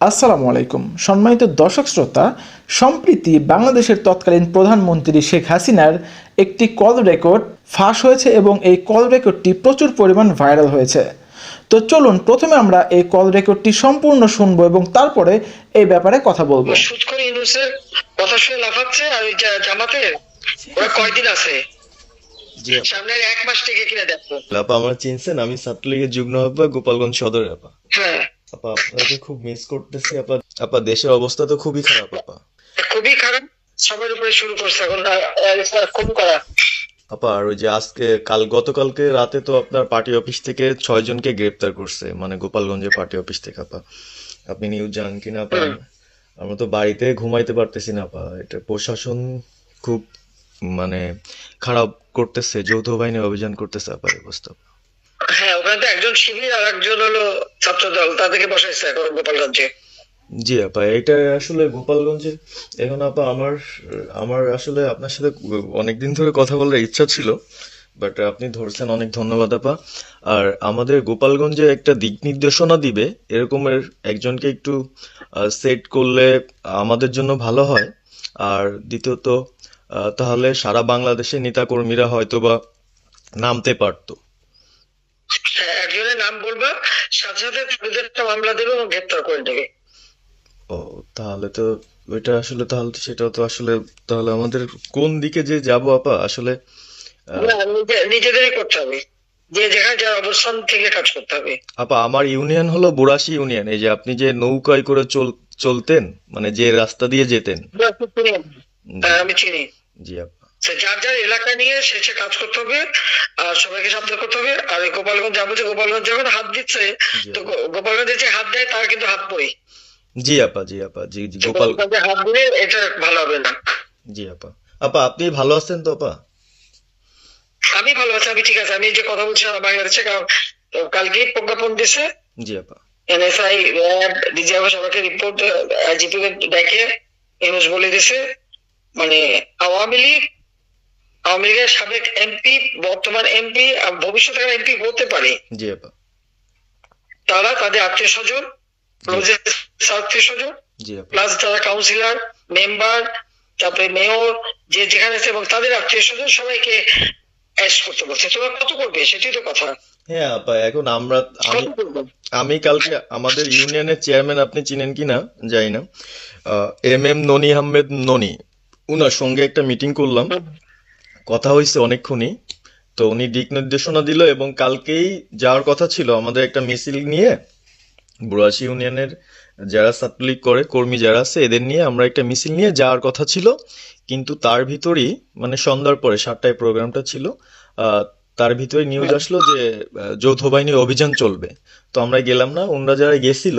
আসসালামু আলাইকুম সম্মানিত দর্শক শ্রোতা। সম্প্রতি বাংলাদেশের তৎকালীন প্রধানমন্ত্রী শেখ হাসিনার একটি কল রেকর্ড ফাঁস হয়েছে এবং এই কল রেকর্ডটি প্রচুর পরিমাণ ভাইরাল হয়েছে। তো চলুন প্রথমে আমরা এই কল রেকর্ডটি সম্পূর্ণ শুনবো এবং তারপরে এই ব্যাপারে কথা বলবো। সুদ করে ইউনুসের কথা শুনে লাফাচ্ছে আর ওই জামাতে ওরা কয়দিন আছে জি আপা। সামনে এক মাস থেকে কিনা দেখো। আপা আমার চিনছেন, আমি ছাত্রলীগের যুগ্ম আহ্বায়ক গোপালগঞ্জ সদরের আপা। হ্যাঁ, আপা আপনাকে খুব মিস করতেছি আপা। আপা দেশের অবস্থা তো খুবই খারাপ আপা। খুবই খারাপ। সবার উপরে শুরু করছে এখন খুব করা। আপা আর ওই যে আজকে গতকালকে রাতে তো আপনার পার্টি অফিস থেকে 6 জনকে গ্রেপ্তার করছে, মানে গোপালগঞ্জের পার্টি অফিস থেকে আপা। আপনি নিউজ জানেন কিনা আপা? আমরা তো বাড়িতে ঘুমাইতে পারতেছি না আপা। এটা প্রশাসন খুব মানে খারাপ করতেছে, যৌথ বাহিনী অভিযান করতেছে আপা, এই অবস্থা। হ্যাঁ, ওখানে তো একজন শিবির আর একজন হলো ছাত্র দল, তাদেরকে বসাইছে এখন গোপালগঞ্জে। জি আপা, এটা আসলে গোপালগঞ্জে এখন আপা আমার আমার আসলে আপনার সাথে অনেকদিন ধরে কথা বলার ইচ্ছা ছিল, বাট আপনি ধরছেন, অনেক ধন্যবাদ আপা। আর আমাদের গোপালগঞ্জে একটা দিক নির্দেশনা দিবে এরকমের একজনকে একটু সেট করলে আমাদের জন্য ভালো হয়। আর দ্বিতীয়ত তাহলে সারা বাংলাদেশে নেতাকর্মীরা হয়তো বা নামতে পারতো। হ্যাঁ, একজনের নাম বলবা, সাথে সাথে তাদের একটা মামলা দেবে এবং গ্রেপ্তার করে দেবে। ও, তাহলে তো ওইটা আসলে, তাহলে তো সেটাও তো আসলে, তাহলে আমাদের কোন দিকে যে যাব আপা আসলে। না, নিজেদেরই করতে হবে, যে যেখানে যার অবস্থান থেকে কাজ করতে হবে। আপা আমার ইউনিয়ন হলো বুড়াশি ইউনিয়ন। এই যে আপনি যে নৌকায় করে চলতেন, মানে যে রাস্তা দিয়ে যেতেন। জি। হ্যাঁ, আমি চিনি। জি আপা। যার যার এলাকা নিয়ে সে কাজ করতে হবে আর সবাইকে সাবধান করতে হবে। আর এই গোপালগঞ্জ যা বলছে, গোপালগঞ্জ যখন হাত দিচ্ছে, জি তো আপা। গোপালগঞ্জে যে হাত দেয় তার কিন্তু হাত পড়ে। জি আপা। জি আপা। জি জি গোপাল। গোপালগঞ্জে হাত দিলে এটা ভালো হবে না। জি আপা। আপা আপনি ভালো আছেন তো আপা? আমি ভালো আছি, আমি ঠিক আছে। আমি এই যে কথা বলছি আমার বাংলাদেশে, কারণ কালকেই প্রজ্ঞাপন দিছে জি আপা। এনএসআই, র্যাব, ডিজিএফ সবাইকে রিপোর্ট, আইজিপি দেখে ইউনুস বলে দিছে, মানে আওয়ামী লীগ, আওয়ামী লীগের সাবেক এমপি, বর্তমান এমপি, ভবিষ্যতে এমপি হতে পারে, জি আপা। তারা তাদের আত্মীয় স্বজন, জি আত্মীয় স্বজন, জি আপা। প্লাস যারা কাউন্সিলর, মেম্বার, তারপরে মেয়র, যে যেখানে আছে এবং তাদের আত্মীয় স্বজন সবাইকে অ্যারেস্ট করতে বলছে। তোমরা কত করবে সেটাই তো কথা। হ্যাঁ আপা, এখন আমি কত করবে? আমি কালকে আমাদের ইউনিয়নের চেয়ারম্যান, আপনি চিনেন কিনা জানি না, এম ননি আহমেদ ননি, উনার সঙ্গে একটা মিটিং করলাম, কথা হয়েছে অনেকক্ষণই। তো উনি দিক নির্দেশনা দিল এবং কালকেই যাওয়ার কথা ছিল আমাদের একটা মিছিল নিয়ে, বুড়াশি ইউনিয়নের যারা ছাত্রলীগ করে কর্মী যারা আছে এদের নিয়ে আমরা একটা মিছিল নিয়ে যাওয়ার কথা ছিল। কিন্তু তার ভিতরই, মানে সন্ধ্যার পরে 7টায় প্রোগ্রামটা ছিল, আহ, তার ভিতরে নিউজ আসলো যে যৌথ বাহিনীর অভিযান চলবে। তো আমরা গেলাম না, ওনারা যারা গেছিল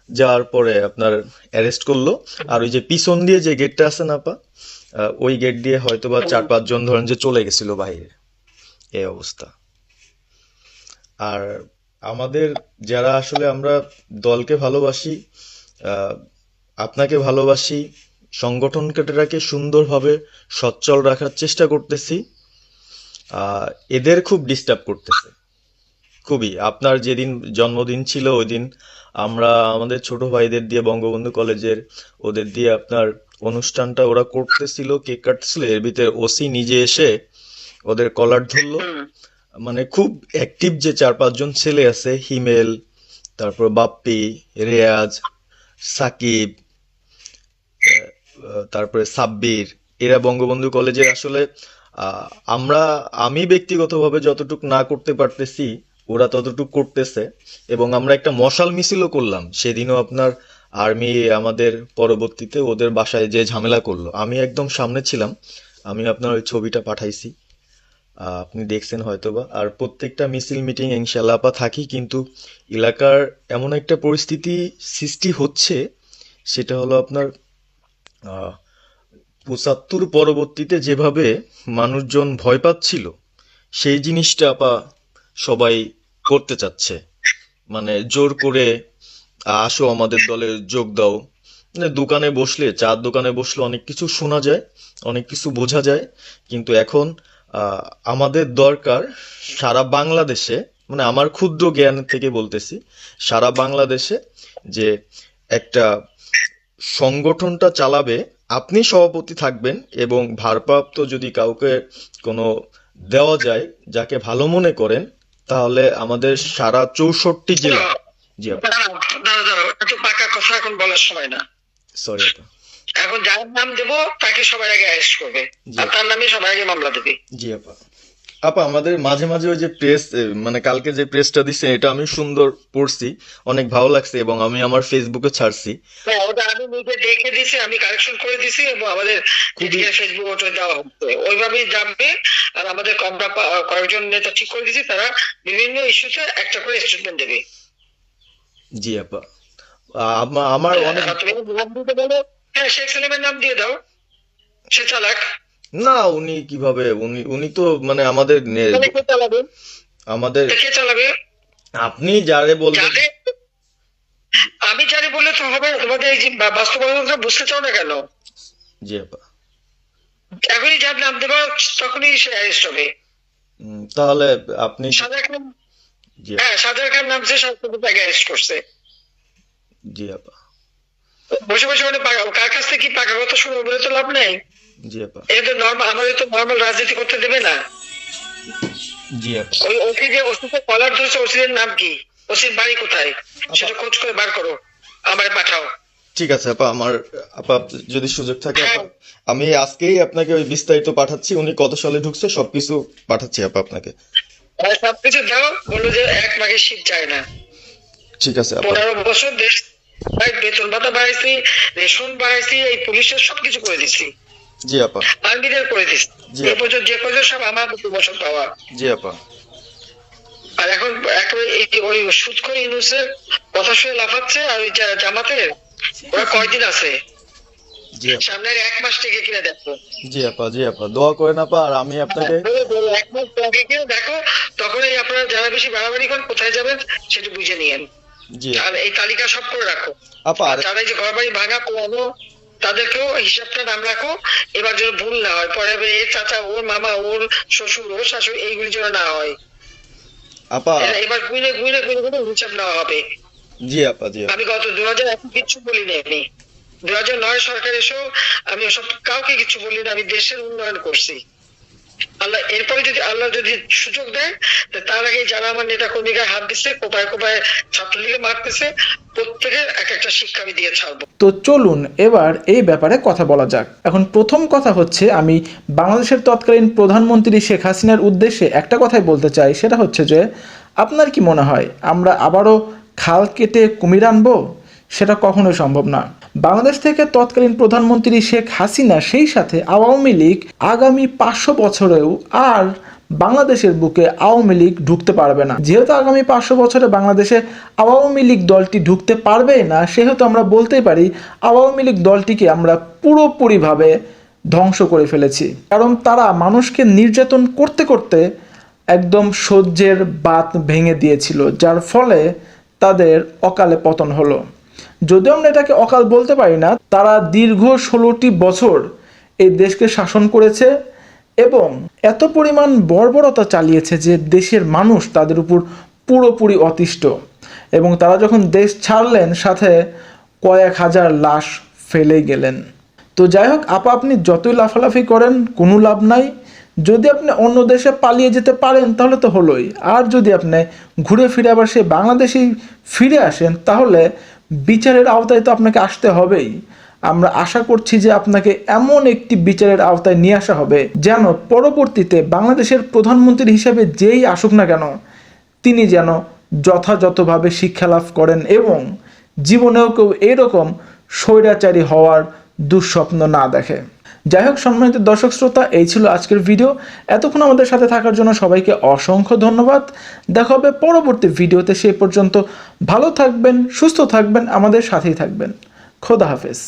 যাওয়ার পরে আপনার অ্যারেস্ট করলো। আর ওই যে পিছন দিয়ে যে গেটটা আছে না আপা, ওই গেট দিয়ে হয়তো বা 4-5 জন ধরেন যে চলে গেছিল বাইরে, এই অবস্থা। আর আমাদের যারা আসলে আমরা দলকে ভালোবাসি, আহ, আপনাকে ভালোবাসি, সংগঠনটাকে সুন্দরভাবে সচ্ছল রাখার চেষ্টা করতেছি, আহ, এদের খুব ডিস্টার্ব করতেছে খুবই। আপনার যেদিন জন্মদিন ছিল ওই দিন আমরা আমাদের ছোট ভাইদের দিয়ে, বঙ্গবন্ধু কলেজের ওদের দিয়ে আপনার অনুষ্ঠানটা ওরা করতেছিল, কেক কাটছিল, এর ভিতরে ওসি নিজে এসে ওদের কলার ধরলো। মানে খুব অ্যাক্টিভ যে 4-5 জন ছেলে আছে, হিমেল, তারপর বাপ্পি, রেয়াজ, সাকিব, তারপরে সাব্বির, এরা বঙ্গবন্ধু কলেজের আসলে, আহ, আমরা আমি ব্যক্তিগতভাবে যতটুক না করতে পারতেছি ওরা ততটুক করতেছে। এবং আমরা একটা মশাল মিছিলও করলাম সেদিনও আপনার। আর্মি আমাদের পরবর্তীতে ওদের বাসায় যে ঝামেলা করলো, আমি একদম সামনে ছিলাম, আমি আপনার ওই ছবিটা পাঠাইছি, আপনি দেখছেন হয়তোবা। আর প্রত্যেকটা মিছিল মিটিং ইনশাল্লাহ আপা থাকি, কিন্তু এলাকার এমন একটা পরিস্থিতি সৃষ্টি হচ্ছে, সেটা হলো আপনার 75 পরবর্তীতে যেভাবে মানুষজন ভয় পাচ্ছিল, সেই জিনিসটা আপা সবাই করতে চাচ্ছে, মানে জোর করে আসো আমাদের দলে যোগ দাও। মানে দোকানে বসলে, চার দোকানে বসলে অনেক কিছু শোনা যায়, অনেক কিছু বোঝা যায়। কিন্তু এখন আহ, আমাদের দরকার সারা বাংলাদেশে, মানে আমার ক্ষুদ্র জ্ঞান থেকে বলতেছি, সারা বাংলাদেশে যে একটা সংগঠনটা চালাবে, আপনি সভাপতি থাকবেন এবং ভারপ্রাপ্ত যদি কাউকে কোনো দেওয়া যায় যাকে ভালো মনে করেন, তাহলে আমাদের সারা 64 জেলা। জি আপা, দাঁড়াও, এত পাকা কথা এখন বলার সময় না। সরি আপা। এখন যার নাম দেবো তাকে সবার আগে অ্যারেস্ট করবে, আর তার নামে সবার আগে মামলা দেবে। জি আপা। আপা আমাদের মাঝে মাঝে ওই যে প্রেস, মানে কালকে যে প্রেসটা দিচ্ছে এটা আমি সুন্দর পড়ছি, অনেক ভালো লাগছে এবং আমি আমার ফেসবুকে ছাড়ছি। হ্যাঁ, ওটা আমি নিজে দেখে দিছি, আমি কারেকশন করে দিছি এবং আমাদের ফেসবুক ওটা দেওয়া হচ্ছে, ওইভাবেই যাবে। আর আমাদের আমরা কয়েকজন নেতা ঠিক করে দিছি, তারা বিভিন্ন ইস্যুতে একটা করে স্টেটমেন্ট দেবে। জি আপা। আমার অনেক, তুমি নাম দিতে বলো, হ্যাঁ শেখ সেলিমের নাম দিয়ে দাও, সে চালাক। না উনি কিভাবে, উনি তো মানে আমাদের কে চালাবে? আমাদের কে চালাবে? আপনি যারে বলবেন। আমি জানি বললে তো হবে না, তোমাদের এই যে বাস্তবতা বুঝতে চাও না কেন? জি আপা। এখনই যার নাম দেবো তখনই সে অ্যারেস্ট হবে। তাহলে আপনি, সাজার খান, জি হ্যাঁ সাজার খান নামছে, সব তাকে অ্যারেস্ট করছে। জি আপা। বসে বসে মানে কার কাছ থেকে কি পাকা কথা শুনবো বলে তো লাভ নেই। জি আপা। এটা তো নর্মাল, আমাদের তো নর্মাল রাজনীতি করতে দেবে না। জি আপা। ওই ওসি যে ওসিকে কলার ধরেছে, ওসির নাম কি, ওসির বাড়ি কোথায়, সেটা খোঁজ করে বার করো, আমায় পাঠাও। ঠিক আছে আপা, আপা যদি সুযোগ থাকে আপা, আমি আজকেই আপনাকে ওই বিস্তারিত পাঠাচ্ছি, উনি কত সালে ঢুকছে সবকিছু পাঠাচ্ছি আপা আপনাকে। সবকিছু দাও, বললো যে 1 মাঘের শীত যায় না। ঠিক আছে আপা। 15 বছর দেশ বেতন ভাতা বাড়াইছি, রেশন বাড়াইছি, এই পুলিশের সবকিছু করে দিচ্ছি, জি আপা। আর্মিদের করে দিচ্ছি, এই পর্যন্ত যে পর্যন্ত সব আমার 2 বছর পাওয়া। জি আপা। আর এখন একেবারে ওই সুদ করে ইউনুসের কথা শুনে লাফাচ্ছে, আর ওই জামাতের ওরা কয়দিন আছে, জি আপা। সামনের 1 মাস থেকে কিনে দেখো। জি আপা। জি আপা, দোয়া করেন আপা। আর আমি আপনাকে 1 মাস থেকে কিনে দেখো, তখনই আপনারা যারা বেশি বাড়াবাড়ি করেন কোথায় যাবেন সেটা বুঝে নিয়েন। জি আর এই তালিকা সব করে রাখো আপা। আর যারা যে ঘর বাড়ি ভাঙা পোড়ানো তাদেরকেও হিসাবটা নাম রাখো, এবার যেন ভুল না হয়, পরে এর চাচা, ওর মামা, ওর শ্বশুর, ওর শাশুড়ি, এইগুলি যেন না হয়। আপা। এবার গুইনে গুইনে গুইনে গুইনে হিসাব নেওয়া হবে। জি আপা। জি আপা। আমি গত 2001 কিচ্ছু বলিনি, আমি 2009 সরকার এসেও আমি ওসব কাউকে কিছু বলি না, আমি দেশের উন্নয়ন করছি। আল্লাহ এরপরে যদি আল্লাহ যদি সুযোগ দেয়, তার আগে যারা আমার নেতা কর্মীরা হাত দিচ্ছে, কোপায় কোপায় ছাত্রলীগে মারতেছে, প্রত্যেকের এক একটা শিক্ষা আমি দিয়ে ছাড়বো। তো চলুন এবার এই ব্যাপারে কথা বলা যাক। এখন প্রথম কথা হচ্ছে, আমি বাংলাদেশের তৎকালীন প্রধানমন্ত্রী শেখ হাসিনার উদ্দেশ্যে একটা কথাই বলতে চাই, সেটা হচ্ছে যে আপনার কি মনে হয় আমরা আবারও খাল কেটে কুমির আনবো? সেটা কখনোই সম্ভব না। বাংলাদেশ থেকে তৎকালীন প্রধানমন্ত্রী শেখ হাসিনা, সেই সাথে আওয়ামী লীগ আগামী 500 বছরেও আর বাংলাদেশের বুকে আওয়ামী লীগ ঢুকতে পারবে না। যেহেতু আগামী 500 বছরে বাংলাদেশে আওয়ামী লীগ দলটি ঢুকতে পারবেই না, সেহেতু আমরা বলতেই পারি আওয়ামী লীগ দলটিকে আমরা পুরোপুরিভাবে ধ্বংস করে ফেলেছি। কারণ তারা মানুষকে নির্যাতন করতে করতে একদম সহ্যের বাঁধ ভেঙে দিয়েছিল, যার ফলে তাদের অকালে পতন হলো। যদিও আমরা এটাকে অকাল বলতে পারি না, তারা দীর্ঘ 16টি বছর এই দেশকে শাসন করেছে এবং এত পরিমাণ বর্বরতা চালিয়েছে যে দেশের মানুষ তাদের উপর পুরোপুরি অতিষ্ঠ। এবং তারা যখন দেশ ছাড়লেন, সাথে কয়েক হাজার লাশ ফেলে গেলেন। তো যাই হোক আপা, আপনি যতই লাফালাফি করেন কোনো লাভ নাই। যদি আপনি অন্য দেশে পালিয়ে যেতে পারেন তাহলে তো হলোই, আর যদি আপনি ঘুরে ফিরে আবার সেই বাংলাদেশেই ফিরে আসেন তাহলে বিচারের আওতায় তো আপনাকে আসতে হবেই। আমরা আশা করছি যে আপনাকে এমন একটি বিচারের আওতায় নিয়ে আসা হবে যেন পরবর্তীতে বাংলাদেশের প্রধানমন্ত্রী হিসেবে যেই আসুক না কেন তিনি যেন যথাযথভাবে শিক্ষা লাভ করেন এবং জীবনেও কেউ এরকম স্বৈরাচারী হওয়ার দুঃস্বপ্ন না দেখে। যাই হোক সম্মানিত দর্শক শ্রোতা, এই ছিল আজকের ভিডিও। এতক্ষণ আমাদের সাথে থাকার জন্য সবাইকে অসংখ্য ধন্যবাদ। দেখা হবে পরবর্তী ভিডিওতে। সেই পর্যন্ত ভালো থাকবেন, সুস্থ থাকবেন, আমাদের সাথেই থাকবেন। খোদা হাফেজ।